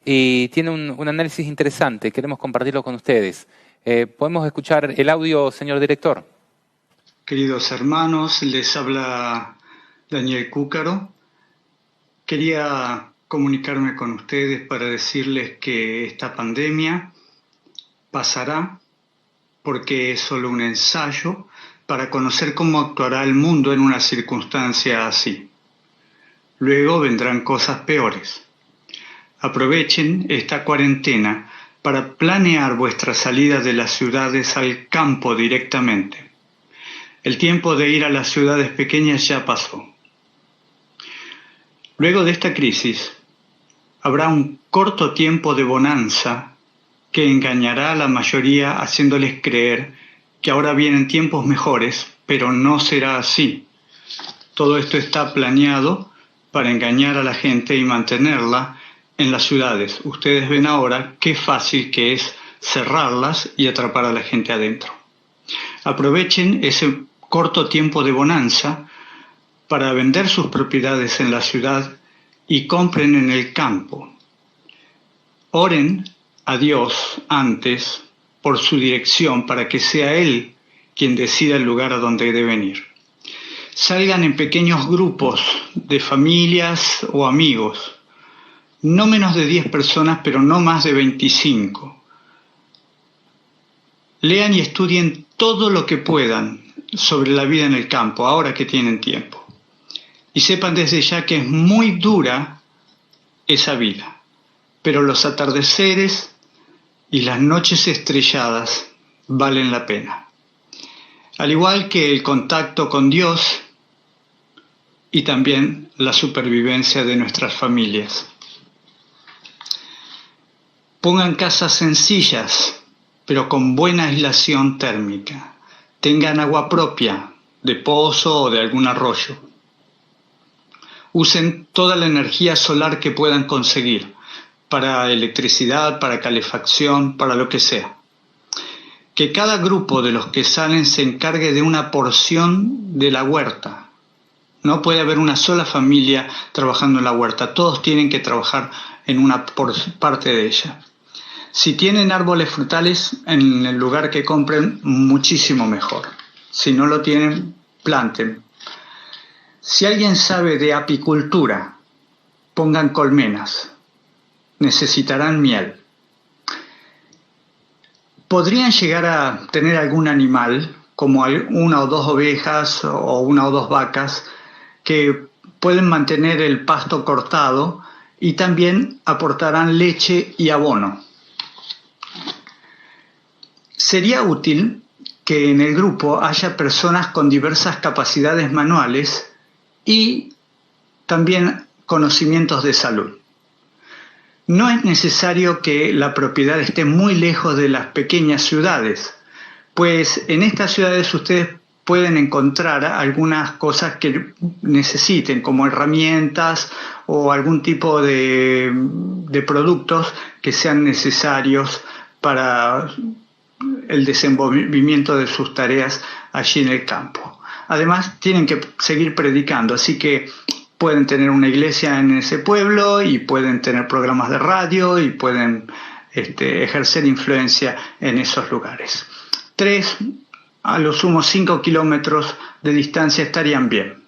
y tiene un análisis interesante. Queremos compartirlo con ustedes. ¿Podemos escuchar el audio, señor director? Queridos hermanos, les habla Daniel Cúcaro. Quería comunicarme con ustedes para decirles que esta pandemia pasará porque es solo un ensayo para conocer cómo actuará el mundo en una circunstancia así. Luego vendrán cosas peores. Aprovechen esta cuarentena para planear vuestra salida de las ciudades al campo directamente. El tiempo de ir a las ciudades pequeñas ya pasó. Luego de esta crisis, habrá un corto tiempo de bonanza que engañará a la mayoría haciéndoles creer que ahora vienen tiempos mejores, pero no será así. Todo esto está planeado para engañar a la gente y mantenerla en las ciudades. Ustedes ven ahora qué fácil que es cerrarlas y atrapar a la gente adentro. Aprovechen ese corto tiempo de bonanza para vender sus propiedades en la ciudad y compren en el campo. Oren a Dios antes por su dirección para que sea Él quien decida el lugar a donde deben ir. Salgan en pequeños grupos de familias o amigos, no menos de 10 personas, pero no más de 25. Lean y estudien todo lo que puedan sobre la vida en el campo, ahora que tienen tiempo. Y sepan desde ya que es muy dura esa vida, pero los atardeceres y las noches estrelladas valen la pena. Al igual que el contacto con Dios y también la supervivencia de nuestras familias. Pongan casas sencillas, pero con buena aislación térmica. Tengan agua propia, de pozo o de algún arroyo. Usen toda la energía solar que puedan conseguir, para electricidad, para calefacción, para lo que sea. Que cada grupo de los que salen se encargue de una porción de la huerta. No puede haber una sola familia trabajando en la huerta, todos tienen que trabajar en una parte de ella. Si tienen árboles frutales en el lugar que compren, muchísimo mejor. Si no lo tienen, planten. Si alguien sabe de apicultura, pongan colmenas. Necesitarán miel. Podrían llegar a tener algún animal, como una o dos ovejas o una o dos vacas, que pueden mantener el pasto cortado y también aportarán leche y abono. Sería útil que en el grupo haya personas con diversas capacidades manuales y también conocimientos de salud. No es necesario que la propiedad esté muy lejos de las pequeñas ciudades, pues en estas ciudades ustedes pueden encontrar algunas cosas que necesiten, como herramientas o algún tipo de productos que sean necesarios para el desenvolvimiento de sus tareas allí en el campo. Además, tienen que seguir predicando, así que pueden tener una iglesia en ese pueblo y pueden tener programas de radio y pueden ejercer influencia en esos lugares. 3, a lo sumo 5 kilómetros de distancia estarían bien.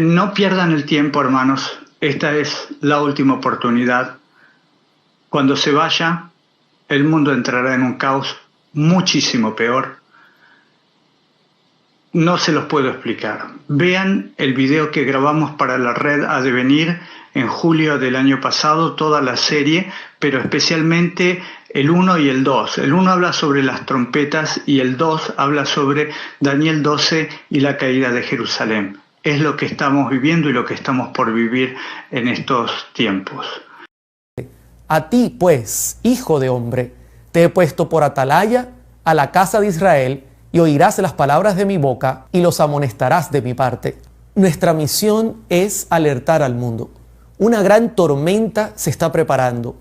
No pierdan el tiempo, hermanos. Esta es la última oportunidad. Cuando se vaya, el mundo entrará en un caos muchísimo peor. No se los puedo explicar. Vean el video que grabamos para la red A Devenir en julio del año pasado, toda la serie, pero especialmente el 1 y el 2. El 1 habla sobre las trompetas y el 2 habla sobre Daniel 12 y la caída de Jerusalén. Es lo que estamos viviendo y lo que estamos por vivir en estos tiempos. A ti, pues, hijo de hombre, te he puesto por atalaya a la casa de Israel, y oirás las palabras de mi boca y los amonestarás de mi parte. Nuestra misión es alertar al mundo. Una gran tormenta se está preparando.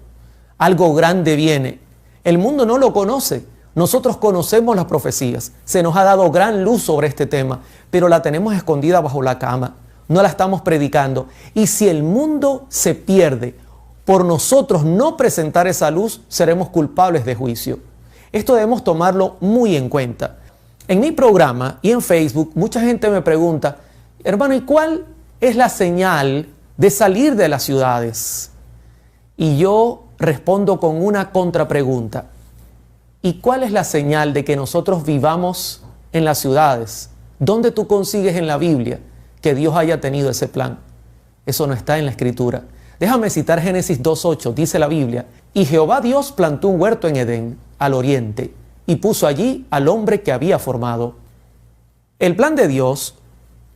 Algo grande viene. El mundo no lo conoce. Nosotros conocemos las profecías. Se nos ha dado gran luz sobre este tema, pero la tenemos escondida bajo la cama. No la estamos predicando. Y si el mundo se pierde por nosotros no presentar esa luz, seremos culpables de juicio. Esto debemos tomarlo muy en cuenta. En mi programa y en Facebook, mucha gente me pregunta, hermano, ¿y cuál es la señal de salir de las ciudades? Y yo respondo con una contrapregunta. ¿Y cuál es la señal de que nosotros vivamos en las ciudades? ¿Dónde tú consigues en la Biblia que Dios haya tenido ese plan? Eso no está en la Escritura. Déjame citar Génesis 2:8, dice la Biblia, y Jehová Dios plantó un huerto en Edén, al oriente, y puso allí al hombre que había formado. El plan de Dios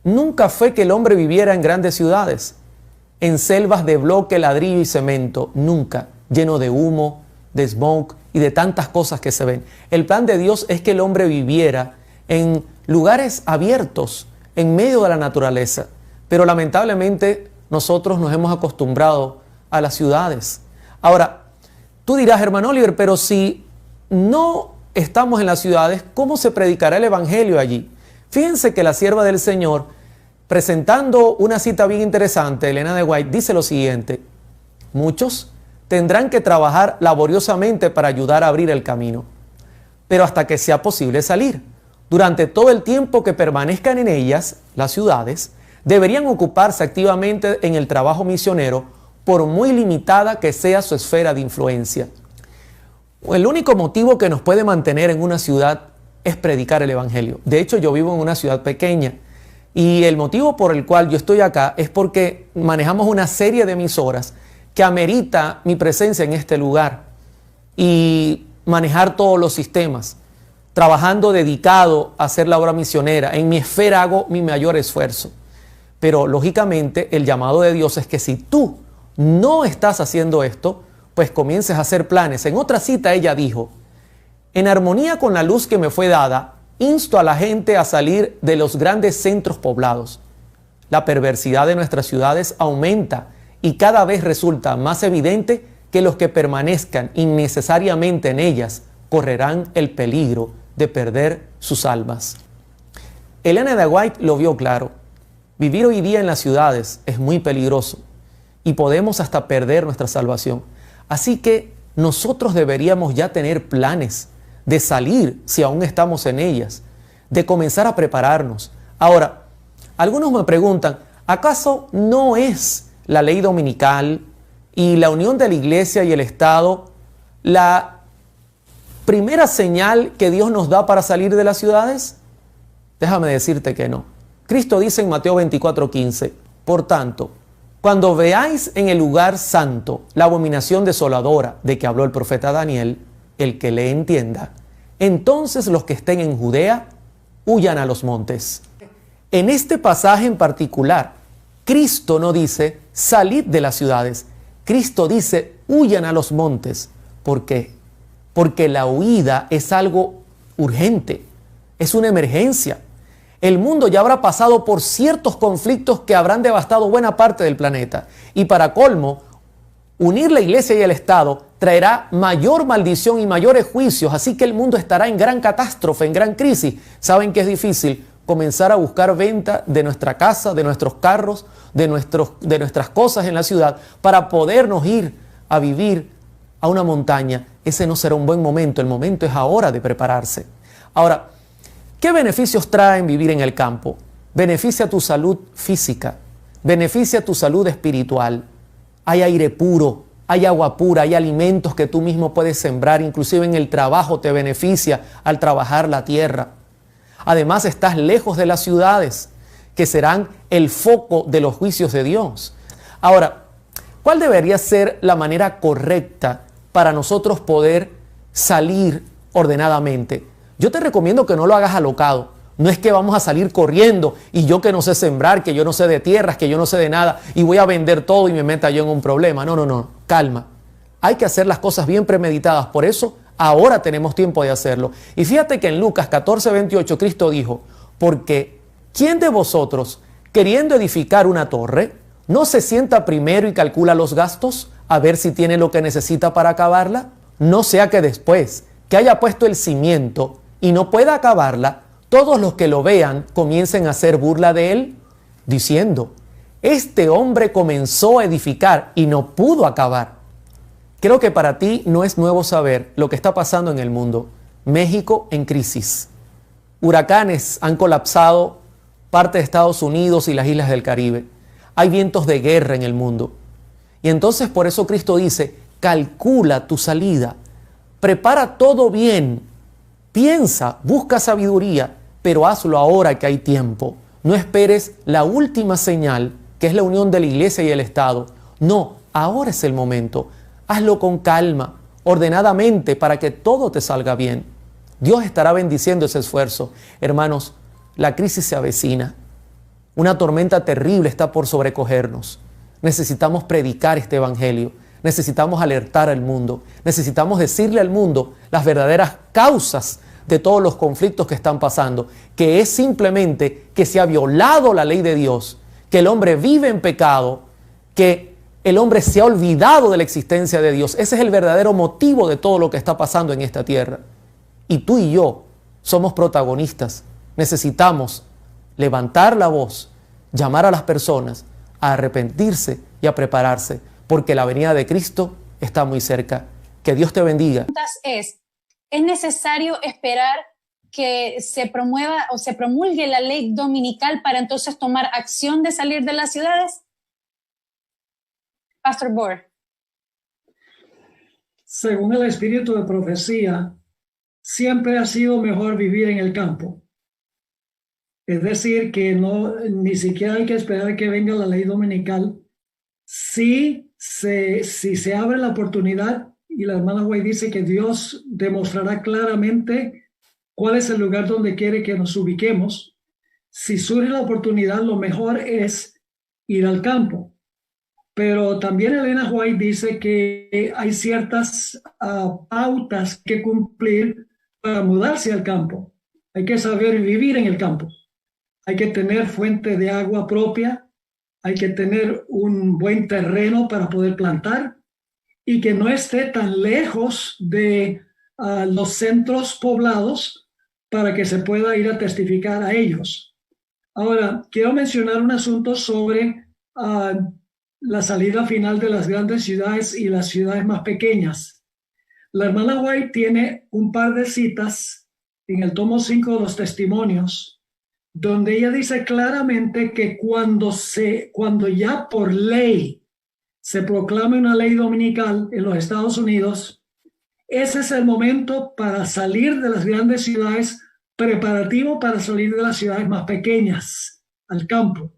nunca fue que el hombre viviera en grandes ciudades, en selvas de bloque, ladrillo y cemento, nunca, lleno de humo, de smoke y de tantas cosas que se ven. El plan de Dios es que el hombre viviera en lugares abiertos, en medio de la naturaleza. Pero lamentablemente nosotros nos hemos acostumbrado a las ciudades. Ahora, tú dirás, hermano Oliver, pero si no estamos en las ciudades, ¿cómo se predicará el evangelio allí? Fíjense que la sierva del Señor, presentando una cita bien interesante, Elena de White, dice lo siguiente: muchos tendrán que trabajar laboriosamente para ayudar a abrir el camino, pero hasta que sea posible salir. Durante todo el tiempo que permanezcan en ellas, las ciudades, deberían ocuparse activamente en el trabajo misionero, por muy limitada que sea su esfera de influencia. El único motivo que nos puede mantener en una ciudad es predicar el evangelio. De hecho, yo vivo en una ciudad pequeña y el motivo por el cual yo estoy acá es porque manejamos una serie de emisoras que amerita mi presencia en este lugar y manejar todos los sistemas, trabajando dedicado a hacer la obra misionera. En mi esfera hago mi mayor esfuerzo. Pero lógicamente el llamado de Dios es que si tú no estás haciendo esto, pues comiences a hacer planes. En otra cita ella dijo, en armonía con la luz que me fue dada, insto a la gente a salir de los grandes centros poblados. La perversidad de nuestras ciudades aumenta y cada vez resulta más evidente que los que permanezcan innecesariamente en ellas correrán el peligro de perder sus almas. Elena de White lo vio claro. Vivir hoy día en las ciudades es muy peligroso y podemos hasta perder nuestra salvación. Así que nosotros deberíamos ya tener planes de salir si aún estamos en ellas, de comenzar a prepararnos. Ahora, algunos me preguntan, ¿acaso no es la ley dominical y la unión de la iglesia y el Estado la primera señal que Dios nos da para salir de las ciudades? Déjame decirte que no. Cristo dice en Mateo 24:15, por tanto, cuando veáis en el lugar santo la abominación desoladora de que habló el profeta Daniel, el que le entienda, entonces los que estén en Judea huyan a los montes. En este pasaje en particular, Cristo no dice salid de las ciudades, Cristo dice huyan a los montes. ¿Por qué? Porque la huida es algo urgente, es una emergencia. El mundo ya habrá pasado por ciertos conflictos que habrán devastado buena parte del planeta. Y para colmo, unir la iglesia y el Estado traerá mayor maldición y mayores juicios. Así que el mundo estará en gran catástrofe, en gran crisis. ¿Saben que es difícil? Comenzar a buscar venta de nuestra casa, de nuestros carros, de nuestras cosas en la ciudad para podernos ir a vivir a una montaña. Ese no será un buen momento. El momento es ahora de prepararse. Ahora, ¿qué beneficios traen vivir en el campo? Beneficia tu salud física, beneficia tu salud espiritual. Hay aire puro, hay agua pura, hay alimentos que tú mismo puedes sembrar, inclusive en el trabajo te beneficia al trabajar la tierra. Además, estás lejos de las ciudades, que serán el foco de los juicios de Dios. Ahora, ¿cuál debería ser la manera correcta para nosotros poder salir ordenadamente? Yo te recomiendo que no lo hagas alocado. No es que vamos a salir corriendo y yo que no sé sembrar, que yo no sé de tierras, que yo no sé de nada y voy a vender todo y me meta yo en un problema. No, calma. Hay que hacer las cosas bien premeditadas. Por eso ahora tenemos tiempo de hacerlo. Y fíjate que en Lucas 14:28 Cristo dijo, porque ¿quién de vosotros, queriendo edificar una torre, no se sienta primero y calcula los gastos a ver si tiene lo que necesita para acabarla? No sea que después que haya puesto el cimiento y no pueda acabarla, todos los que lo vean comiencen a hacer burla de él, diciendo, este hombre comenzó a edificar y no pudo acabar. Creo que para ti no es nuevo saber lo que está pasando en el mundo. México en crisis. Huracanes han colapsado parte de Estados Unidos y las islas del Caribe. Hay vientos de guerra en el mundo. Y entonces por eso Cristo dice, calcula tu salida, prepara todo bien, piensa, busca sabiduría, pero hazlo ahora que hay tiempo. No esperes la última señal, que es la unión de la iglesia y el Estado. No, ahora es el momento. Hazlo con calma, ordenadamente, para que todo te salga bien. Dios estará bendiciendo ese esfuerzo. Hermanos, la crisis se avecina. Una tormenta terrible está por sobrecogernos. Necesitamos predicar este evangelio. Necesitamos alertar al mundo. Necesitamos decirle al mundo las verdaderas causas de todos los conflictos que están pasando, que es simplemente que se ha violado la ley de Dios, que el hombre vive en pecado, que el hombre se ha olvidado de la existencia de Dios. Ese es el verdadero motivo de todo lo que está pasando en esta tierra. Y tú y yo somos protagonistas. Necesitamos levantar la voz, llamar a las personas a arrepentirse y a prepararse, porque la venida de Cristo está muy cerca. Que Dios te bendiga. ¿Es necesario esperar que se promueva o se promulgue la ley dominical para entonces tomar acción de salir de las ciudades? Pastor Bohr. Según el espíritu de profecía, siempre ha sido mejor vivir en el campo. Es decir, que ni siquiera hay que esperar que venga la ley dominical. Si se abre la oportunidad, y la hermana White dice que Dios demostrará claramente cuál es el lugar donde quiere que nos ubiquemos. Si surge la oportunidad, lo mejor es ir al campo. Pero también Elena White dice que hay ciertas pautas que cumplir para mudarse al campo. Hay que saber vivir en el campo. Hay que tener fuente de agua propia. Hay que tener un buen terreno para poder plantar y que no esté tan lejos de los centros poblados para que se pueda ir a testificar a ellos. Ahora, quiero mencionar un asunto sobre la salida final de las grandes ciudades y las ciudades más pequeñas. La hermana White tiene un par de citas en el tomo 5 de los testimonios, donde ella dice claramente que cuando ya por ley se proclame una ley dominical en los Estados Unidos, ese es el momento para salir de las grandes ciudades, preparativo para salir de las ciudades más pequeñas, al campo.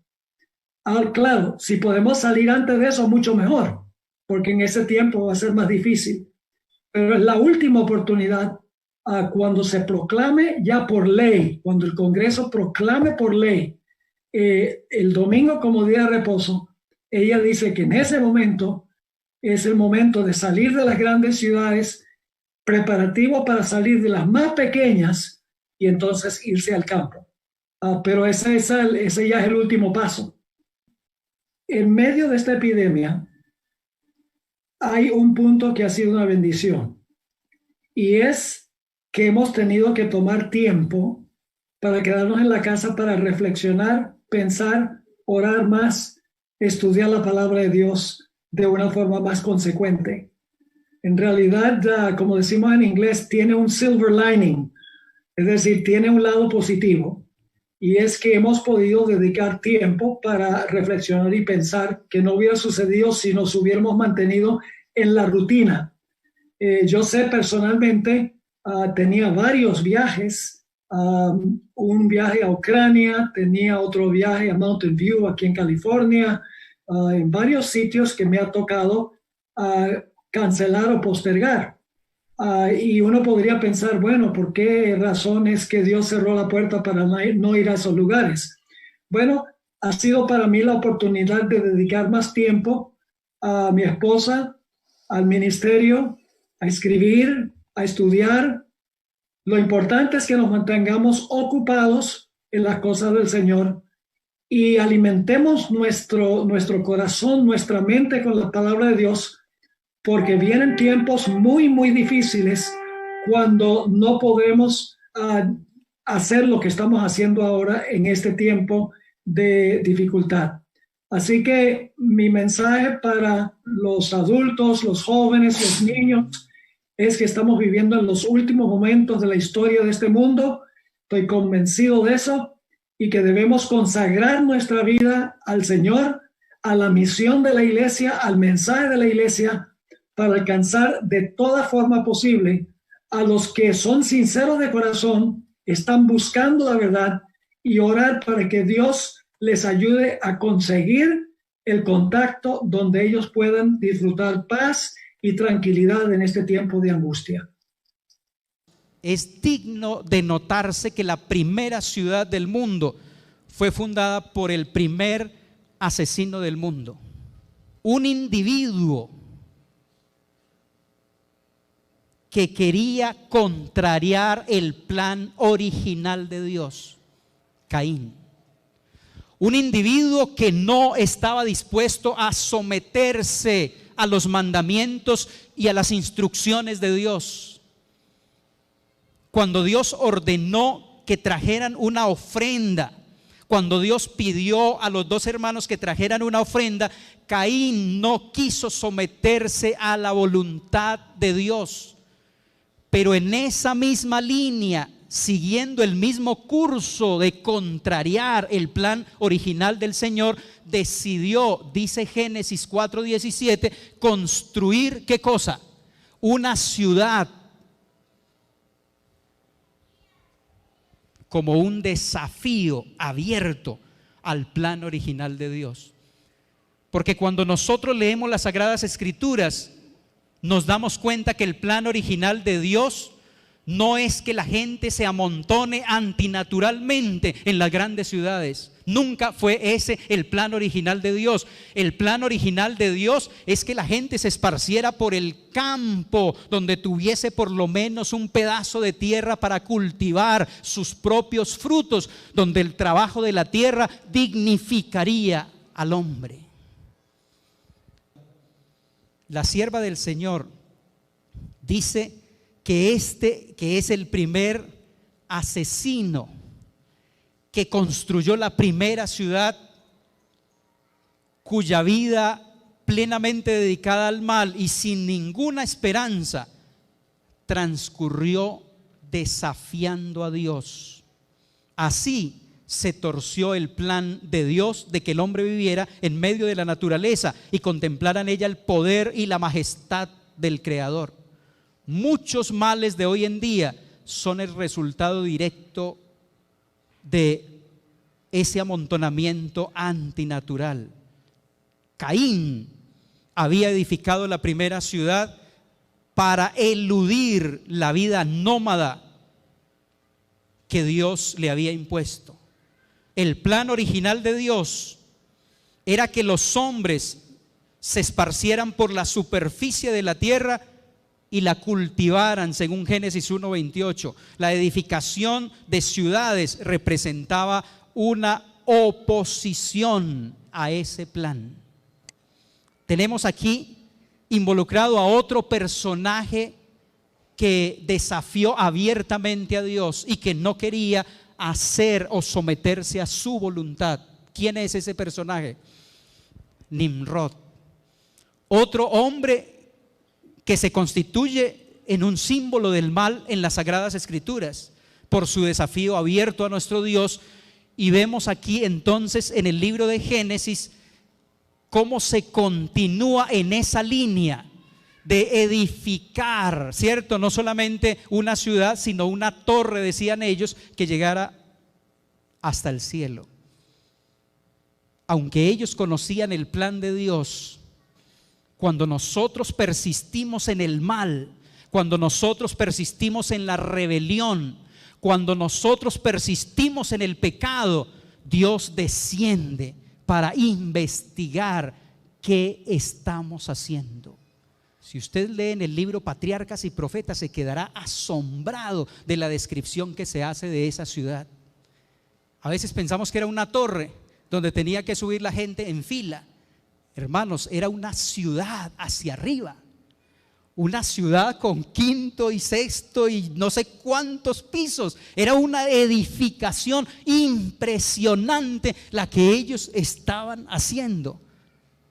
Claro, si podemos salir antes de eso, mucho mejor, porque en ese tiempo va a ser más difícil. Pero es la última oportunidad cuando se proclame ya por ley, cuando el Congreso proclame por ley el domingo como día de reposo. Ella dice que en ese momento es el momento de salir de las grandes ciudades, preparativo para salir de las más pequeñas y entonces irse al campo. Pero ese ya es el último paso. En medio de esta epidemia hay un punto que ha sido una bendición y es que hemos tenido que tomar tiempo para quedarnos en la casa para reflexionar, pensar, orar más, estudiar la palabra de Dios de una forma más consecuente. En realidad, como decimos en inglés, tiene un silver lining, es decir, tiene un lado positivo. Y es que hemos podido dedicar tiempo para reflexionar y pensar que no hubiera sucedido si nos hubiéramos mantenido en la rutina. Yo sé personalmente, tenía varios viajes, un viaje a Ucrania, tenía otro viaje a Mountain View aquí en California, en varios sitios que me ha tocado cancelar o postergar. Y uno podría pensar, bueno, ¿por qué razón es que Dios cerró la puerta para no ir a esos lugares? Bueno, ha sido para mí la oportunidad de dedicar más tiempo a mi esposa, al ministerio, a escribir, a estudiar. Lo importante es que nos mantengamos ocupados en las cosas del Señor y alimentemos nuestro corazón, nuestra mente con la palabra de Dios, porque vienen tiempos muy, muy difíciles cuando no podemos hacer lo que estamos haciendo ahora en este tiempo de dificultad. Así que mi mensaje para los adultos, los jóvenes, los niños, es que estamos viviendo en los últimos momentos de la historia de este mundo. Estoy convencido de eso, y que debemos consagrar nuestra vida al Señor, a la misión de la iglesia, al mensaje de la iglesia, para alcanzar de toda forma posible a los que son sinceros de corazón, están buscando la verdad, y orar para que Dios les ayude a conseguir el contacto donde ellos puedan disfrutar paz y tranquilidad en este tiempo de angustia. Es digno de notarse que la primera ciudad del mundo fue fundada por el primer asesino del mundo, un individuo que quería contrariar el plan original de Dios, Caín. Un individuo que no estaba dispuesto a someterse a los mandamientos y a las instrucciones de Dios. Cuando Dios ordenó que trajeran una ofrenda, cuando Dios pidió a los dos hermanos que trajeran una ofrenda, Caín no quiso someterse a la voluntad de Dios. Pero en esa misma línea, siguiendo el mismo curso de contrariar el plan original del Señor, decidió, dice Génesis 4:17, construir, ¿qué cosa? Una ciudad, como un desafío abierto al plan original de Dios. Porque cuando nosotros leemos las Sagradas Escrituras, nos damos cuenta que el plan original de Dios no es que la gente se amontone antinaturalmente en las grandes ciudades. Nunca fue ese el plan original de Dios. El plan original de Dios es que la gente se esparciera por el campo, donde tuviese por lo menos un pedazo de tierra para cultivar sus propios frutos, donde el trabajo de la tierra dignificaría al hombre. La sierva del Señor dice que es el primer asesino que construyó la primera ciudad, cuya vida plenamente dedicada al mal y sin ninguna esperanza transcurrió desafiando a Dios. Así se torció el plan de Dios de que el hombre viviera en medio de la naturaleza y contemplara en ella el poder y la majestad del Creador. Muchos males de hoy en día son el resultado directo de ese amontonamiento antinatural. Caín había edificado la primera ciudad para eludir la vida nómada que Dios le había impuesto. El plan original de Dios era que los hombres se esparcieran por la superficie de la tierra y la cultivaran, según Génesis 1:28. La edificación de ciudades representaba una oposición a ese plan. Tenemos aquí involucrado a otro personaje que desafió abiertamente a Dios y que no quería hacer o someterse a su voluntad. ¿Quién es ese personaje? Nimrod, otro hombre que se constituye en un símbolo del mal en las Sagradas Escrituras por su desafío abierto a nuestro Dios. Y vemos aquí entonces en el libro de Génesis cómo se continúa en esa línea de edificar, ¿cierto? No solamente una ciudad, sino una torre, decían ellos, que llegara hasta el cielo. Aunque ellos conocían el plan de Dios, cuando nosotros persistimos en el mal, cuando nosotros persistimos en la rebelión, cuando nosotros persistimos en el pecado, Dios desciende para investigar qué estamos haciendo. Si usted lee en el libro Patriarcas y Profetas, se quedará asombrado de la descripción que se hace de esa ciudad. A veces pensamos que era una torre donde tenía que subir la gente en fila. Hermanos, era una ciudad hacia arriba, una ciudad con quinto y sexto y no sé cuántos pisos. Era una edificación impresionante la que ellos estaban haciendo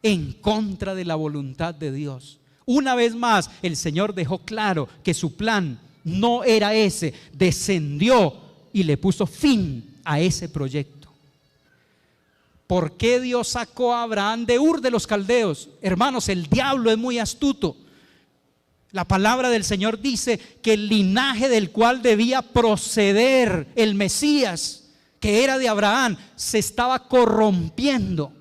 en contra de la voluntad de Dios. Una vez más, el Señor dejó claro que su plan no era ese. Descendió y le puso fin a ese proyecto. ¿Por qué Dios sacó a Abraham de Ur de los Caldeos? Hermanos, el diablo es muy astuto. La palabra del Señor dice que el linaje del cual debía proceder el Mesías, que era de Abraham, se estaba corrompiendo.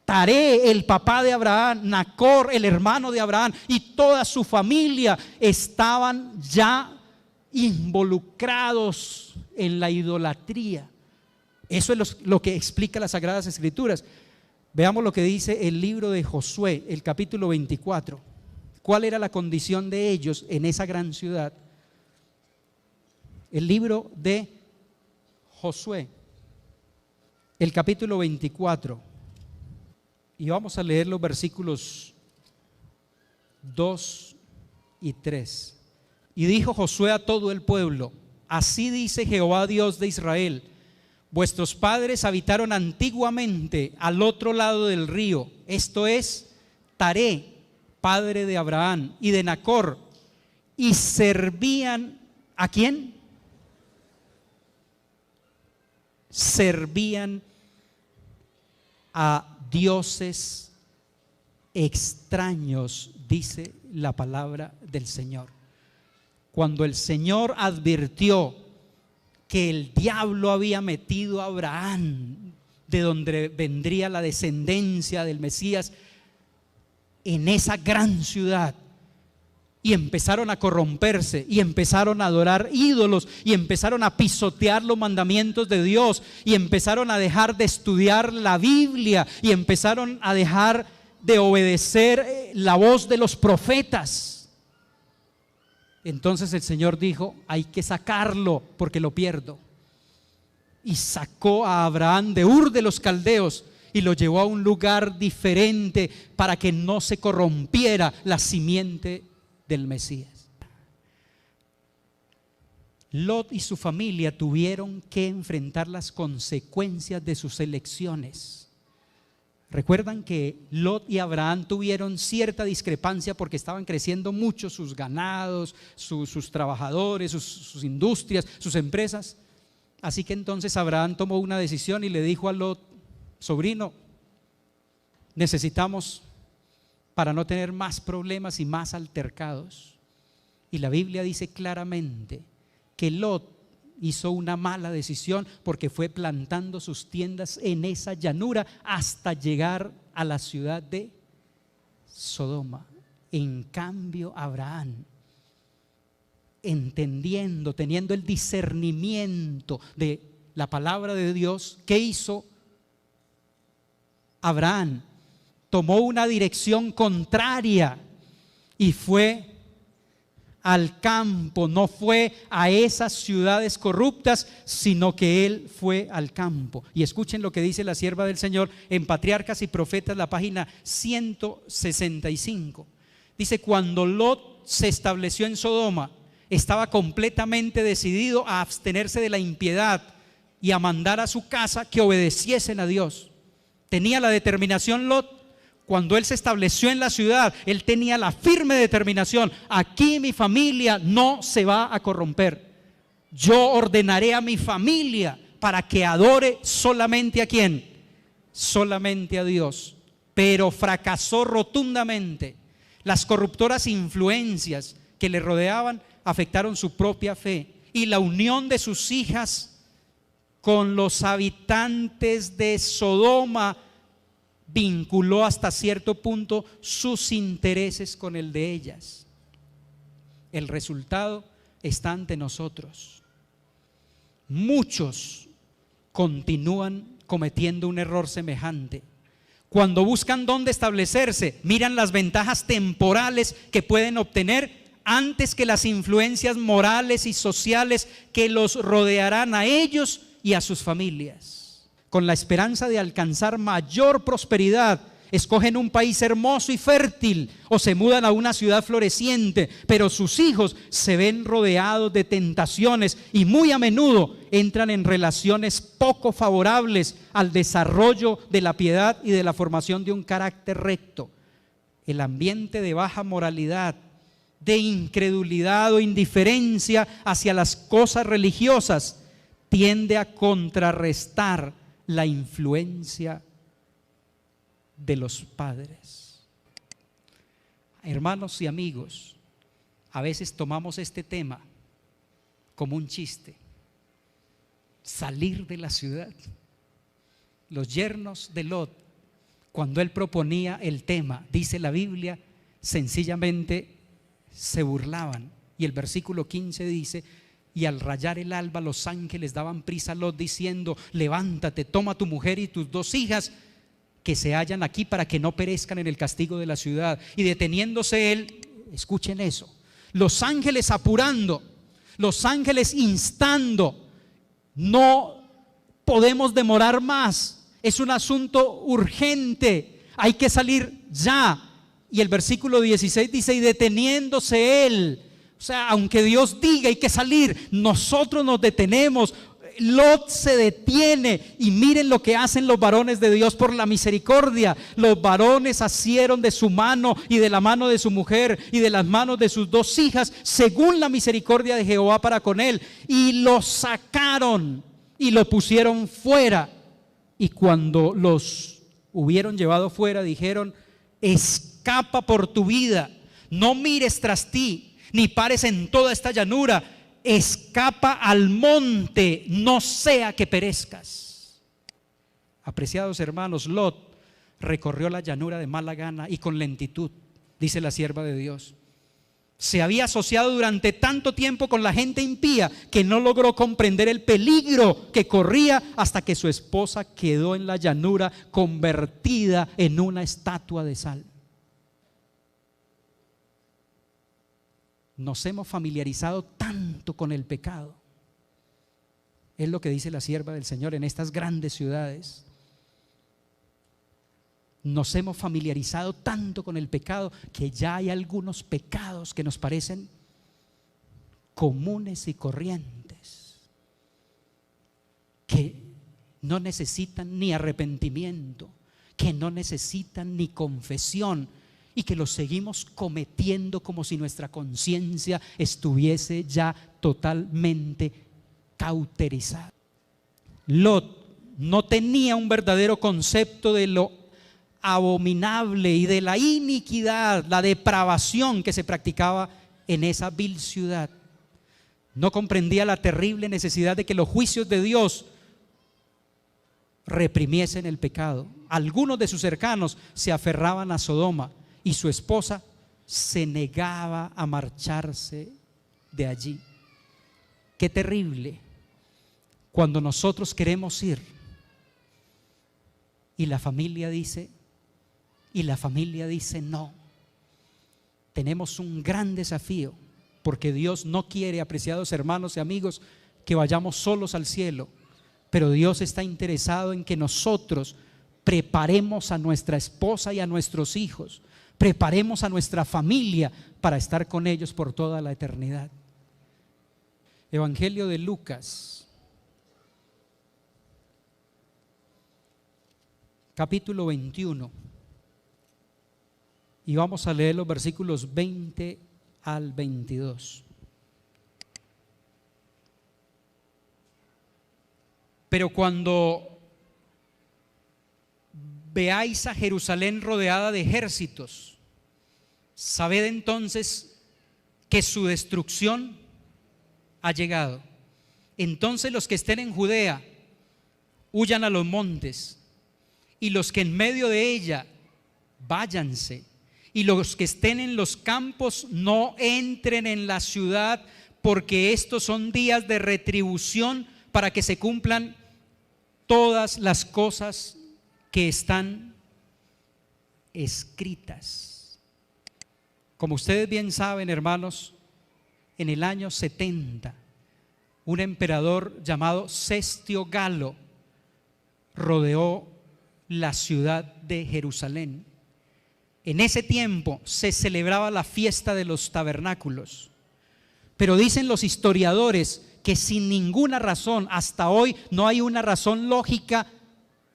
Taré, el papá de Abraham, Nacor, el hermano de Abraham, y toda su familia estaban ya involucrados en la idolatría. Eso es lo que explica las Sagradas Escrituras. Veamos lo que dice el libro de Josué, el capítulo 24. ¿Cuál era la condición de ellos en esa gran ciudad? El libro de Josué, el capítulo 24. Y vamos a leer los versículos 2 y 3. Y dijo Josué a todo el pueblo: así dice Jehová Dios de Israel: vuestros padres habitaron antiguamente al otro lado del río, esto es, Taré, padre de Abraham y de Nacor, y servían ¿a quién? Servían a dioses extraños, dice la palabra del Señor. Cuando el Señor advirtió que el diablo había metido a Abraham, de donde vendría la descendencia del Mesías, en esa gran ciudad, y empezaron a corromperse y empezaron a adorar ídolos y empezaron a pisotear los mandamientos de Dios y empezaron a dejar de estudiar la Biblia y empezaron a dejar de obedecer la voz de los profetas. Entonces el Señor dijo: hay que sacarlo porque lo pierdo. Y sacó a Abraham de Ur de los Caldeos y lo llevó a un lugar diferente para que no se corrompiera la simiente del Mesías. Lot y su familia tuvieron que enfrentar las consecuencias de sus elecciones. Recuerdan que Lot y Abraham tuvieron cierta discrepancia porque estaban creciendo mucho sus ganados, sus trabajadores, sus industrias, sus empresas. Así que entonces Abraham tomó una decisión y le dijo a Lot: sobrino, necesitamos, para no tener más problemas y más altercados. Y la Biblia dice claramente que Lot hizo una mala decisión porque fue plantando sus tiendas en esa llanura hasta llegar a la ciudad de Sodoma. En cambio, Abraham, entendiendo, teniendo el discernimiento de la palabra de Dios, ¿qué hizo Abraham? Tomó una dirección contraria y fue al campo. No fue a esas ciudades corruptas, sino que él fue al campo. Y escuchen lo que dice la sierva del Señor en Patriarcas y Profetas, la página 165. Dice: cuando Lot se estableció en Sodoma, estaba completamente decidido a abstenerse de la impiedad y a mandar a su casa que obedeciesen a Dios. Tenía la determinación Lot. Cuando él se estableció en la ciudad, él tenía la firme determinación: aquí mi familia no se va a corromper. Yo ordenaré a mi familia para que adore solamente ¿a quién? Solamente a Dios. Pero fracasó rotundamente. Las corruptoras influencias que le rodeaban afectaron su propia fe, y la unión de sus hijas con los habitantes de Sodoma vinculó hasta cierto punto sus intereses con el de ellas. El resultado está ante nosotros. Muchos continúan cometiendo un error semejante. Cuando buscan dónde establecerse, miran las ventajas temporales que pueden obtener antes que las influencias morales y sociales que los rodearán a ellos y a sus familias, con la esperanza de alcanzar mayor prosperidad escogen un país hermoso y fértil o se mudan a una ciudad floreciente, pero sus hijos se ven rodeados de tentaciones y muy a menudo entran en relaciones poco favorables al desarrollo de la piedad y de la formación de un carácter recto. El ambiente de baja moralidad, de incredulidad o indiferencia hacia las cosas religiosas tiende a contrarrestar la influencia de los padres. Hermanos y amigos, a veces tomamos este tema como un chiste: salir de la ciudad. Los yernos de Lot, cuando él proponía el tema, dice la Biblia, sencillamente se burlaban. Y el versículo 15 dice: y al rayar el alba los ángeles daban prisa a Lot diciendo: levántate, toma tu mujer y tus 2 hijas que se hallan aquí para que no perezcan en el castigo de la ciudad. Y deteniéndose él, escuchen eso, los ángeles apurando, los ángeles instando: no podemos demorar más, es un asunto urgente, hay que salir ya. Y el versículo 16 dice: y deteniéndose él, o sea, aunque Dios diga hay que salir, nosotros nos detenemos. Lot se detiene y miren lo que hacen los varones de Dios por la misericordia. Los varones asieron de su mano y de la mano de su mujer y de las manos de sus 2 hijas según la misericordia de Jehová para con él, y lo sacaron y lo pusieron fuera. Y cuando los hubieron llevado fuera dijeron: escapa por tu vida, no mires tras ti, ni pares en toda esta llanura, escapa al monte, no sea que perezcas. Apreciados hermanos, Lot recorrió la llanura de mala gana y con lentitud, dice la sierva de Dios. Se había asociado durante tanto tiempo con la gente impía que no logró comprender el peligro que corría hasta que su esposa quedó en la llanura convertida en una estatua de sal. Nos hemos familiarizado tanto con el pecado, es lo que dice la sierva del Señor, en estas grandes ciudades. Nos hemos familiarizado tanto con el pecado que ya hay algunos pecados que nos parecen comunes y corrientes, que no necesitan ni arrepentimiento, que no necesitan ni confesión, y que los seguimos cometiendo como si nuestra conciencia estuviese ya totalmente cauterizada. Lot no tenía un verdadero concepto de lo abominable y de la iniquidad, la depravación que se practicaba en esa vil ciudad. No comprendía la terrible necesidad de que los juicios de Dios reprimiesen el pecado. Algunos de sus cercanos se aferraban a Sodoma y su esposa se negaba a marcharse de allí. Qué terrible cuando nosotros queremos ir y la familia dice no. Tenemos un gran desafío, porque Dios no quiere, apreciados hermanos y amigos, que vayamos solos al cielo, pero Dios está interesado en que nosotros preparemos a nuestra esposa y a nuestros hijos, preparemos a nuestra familia para estar con ellos por toda la eternidad. Evangelio de Lucas, capítulo 21, y vamos a leer los versículos 20 al 22. Pero cuando veáis a Jerusalén rodeada de ejércitos, sabed entonces que su destrucción ha llegado. Entonces los que estén en Judea huyan a los montes, y los que en medio de ella váyanse, y los que estén en los campos no entren en la ciudad, porque estos son días de retribución para que se cumplan todas las cosas que están escritas. Como ustedes bien saben, hermanos, en el año 70, un emperador llamado Cestio Galo rodeó la ciudad de Jerusalén. En ese tiempo se celebraba la fiesta de los tabernáculos, pero dicen los historiadores que sin ninguna razón, hasta hoy no hay una razón lógica,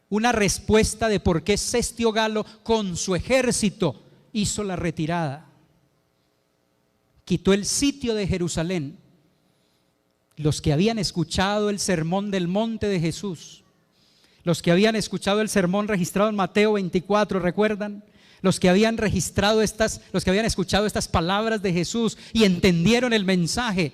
una respuesta de por qué Sestio Galo con su ejército hizo la retirada. Quitó el sitio de Jerusalén. Los que habían escuchado el sermón del monte de Jesús, los que habían escuchado el sermón registrado en Mateo 24, ¿recuerdan? Los que habían escuchado estas palabras de Jesús y entendieron el mensaje,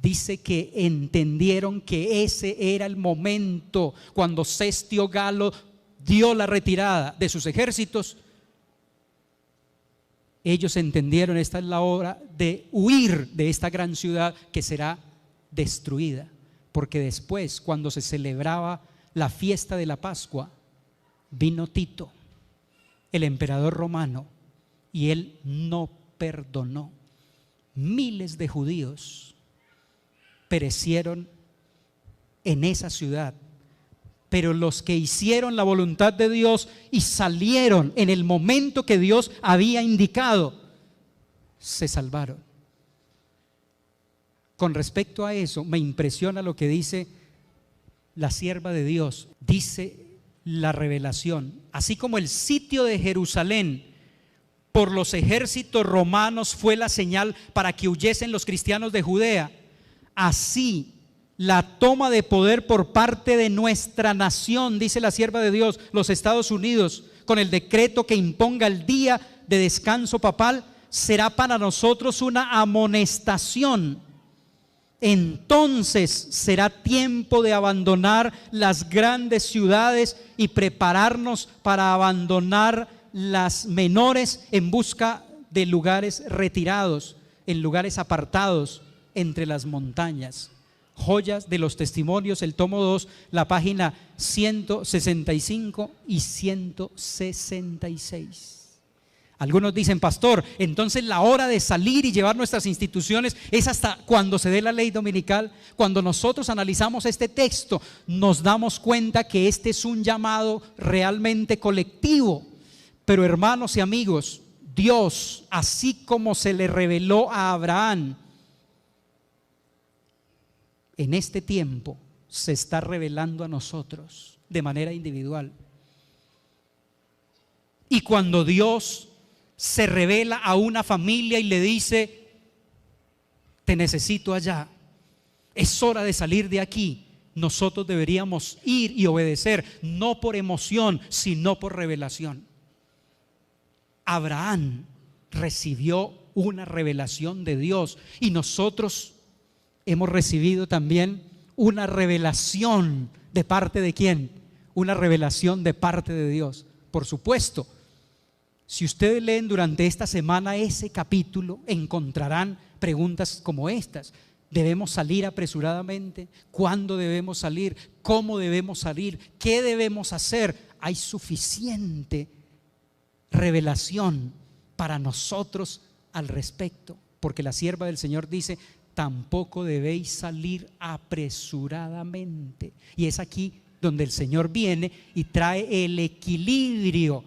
dice que entendieron que ese era el momento cuando Sestio Galo dio la retirada de sus ejércitos. Ellos entendieron, esta es la hora de huir de esta gran ciudad que será destruida, porque después, cuando se celebraba la fiesta de la Pascua, vino Tito, el emperador romano, y él no perdonó. Miles de judíos perecieron en esa ciudad, pero los que hicieron la voluntad de Dios y salieron en el momento que Dios había indicado, se salvaron. Con respecto a eso, me impresiona lo que dice la sierva de Dios. Dice la revelación: así como el sitio de Jerusalén por los ejércitos romanos fue la señal para que huyesen los cristianos de Judea, así la toma de poder por parte de nuestra nación, dice la sierva de Dios, los Estados Unidos, con el decreto que imponga el día de descanso papal, será para nosotros una amonestación. Entonces será tiempo de abandonar las grandes ciudades y prepararnos para abandonar las menores en busca de lugares retirados, en lugares apartados entre las montañas. Joyas de los Testimonios, el tomo 2, la página 165 y 166. Algunos dicen: pastor, entonces la hora de salir y llevar nuestras instituciones es hasta cuando se dé la ley dominical. Cuando nosotros analizamos este texto, nos damos cuenta que este es un llamado realmente colectivo. Pero hermanos y amigos, Dios, así como se le reveló a Abraham, en este tiempo se está revelando a nosotros de manera individual. Y cuando Dios se revela a una familia y le dice: te necesito allá, es hora de salir de aquí, nosotros deberíamos ir y obedecer, no por emoción, sino por revelación. Abraham recibió una revelación de Dios y nosotros hemos recibido también una revelación de parte de ¿quién? Una revelación de parte de Dios. Por supuesto, si ustedes leen durante esta semana ese capítulo, encontrarán preguntas como estas: ¿debemos salir apresuradamente? ¿Cuándo debemos salir? ¿Cómo debemos salir? ¿Qué debemos hacer? Hay suficiente revelación para nosotros al respecto, porque la sierva del Señor dice: tampoco debéis salir apresuradamente. Y es aquí donde el Señor viene y trae el equilibrio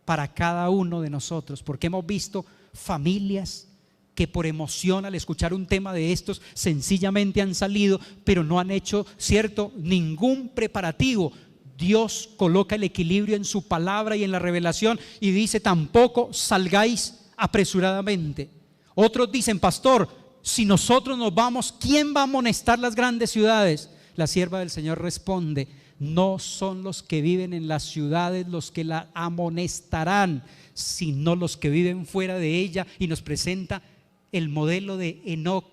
para cada uno de nosotros, porque hemos visto familias que por emoción al escuchar un tema de estos sencillamente han salido, pero no han hecho, ¿cierto?, ningún preparativo. Dios coloca el equilibrio en su palabra y en la revelación y dice: tampoco salgáis apresuradamente. Otros dicen: pastor, si nosotros nos vamos, ¿quién va a amonestar las grandes ciudades? La sierva del Señor responde: no son los que viven en las ciudades los que la amonestarán, sino los que viven fuera de ella. Y nos presenta el modelo de Enoc,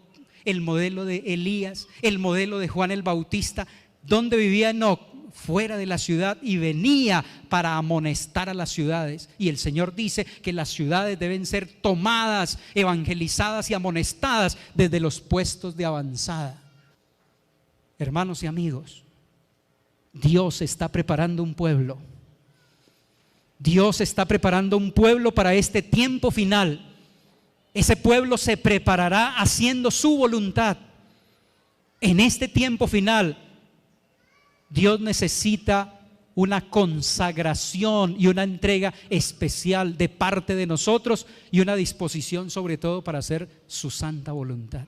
el modelo de Elías, el modelo de Juan el Bautista. ¿Dónde vivía Enoc? Fuera de la ciudad, y venía para amonestar a las ciudades. Y el Señor dice que las ciudades deben ser tomadas, evangelizadas y amonestadas desde los puestos de avanzada. Hermanos y amigos, Dios está preparando un pueblo. Dios está preparando un pueblo para este tiempo final. Ese pueblo se preparará haciendo su voluntad. En este tiempo final, Dios necesita una consagración y una entrega especial de parte de nosotros y una disposición sobre todo para hacer su santa voluntad.